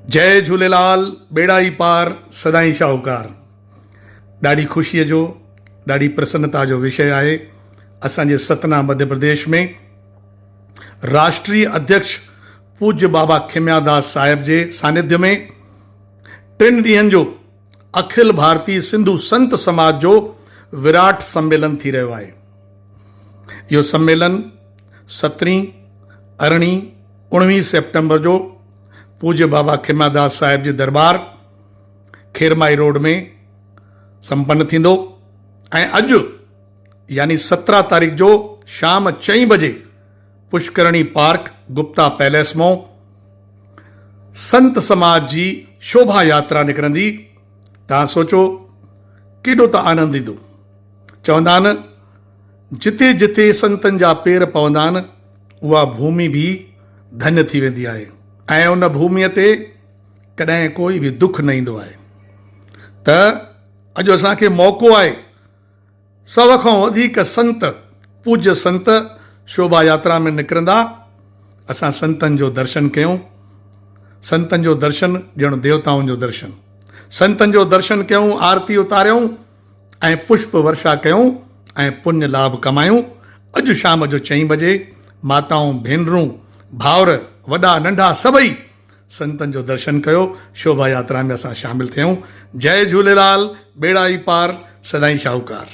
जय झूलेलाल, बेड़ा ई पार सदाई शाहूकार। ॾाढी ख़ुशीअ जो, ॾाढी प्रसन्नता जो विषय आहे। असांजे सतना मध्य प्रदेश में राष्ट्रीय अध्यक्ष पूज्य बाबा खिमयादास साहिब जे सानिध्य में 3 ॾींहंनि जो अखिल भारतीय सिंधु संत समाज जो विराट सम्मेलन थी रहियो आहे। इहो सम्मेलन 17, 18, 19 सितंबर जो पूज्य बाबा खिमयादास साहिब जे दरबार खेरमाई रोड में संपन्न थींदो ऐं अॼु यानी 17 तारीख़ जो शाम 4 बजे पुष्करणी पार्क गुप्ता पैलेस मां संत समाज जी शोभा यात्रा निकिरंदी। तव्हां सोचो केॾो त आनंद ईंदो। चवंदा आहिनि जिते जिते संतनि जा पेर पवंदा आहिनि उहा भूमि भी धन्य थी वेंदी आहे ऐं उन भूमीअ ते कॾहिं कोई बि दुख न ईंदो आहे। त अॼु असांखे मौक़ो आहे, सभ खां वधीक संत पूज्य संत शोभा यात्रा में निकिरंदा। असां संतनि जो दर्शन कयूं। संतनि जो दर्शन ॼण देवताउनि जो दर्शन। संतनि जो दर्शन कयूं, आरती उतारियूं ऐं पुष्प वर्षा कयूं ऐं पुण्य लाभ कमायूं। अॼु शाम जो 4 बजे माताऊं, भेनरूं, भाउर, वॾा नंढा सभई संतनि जो दर्शन कयो। शोभा यात्रा में असां शामिल थियूं। जय झूलेलाल, बेड़ा ई पार सदाई शाहूकार।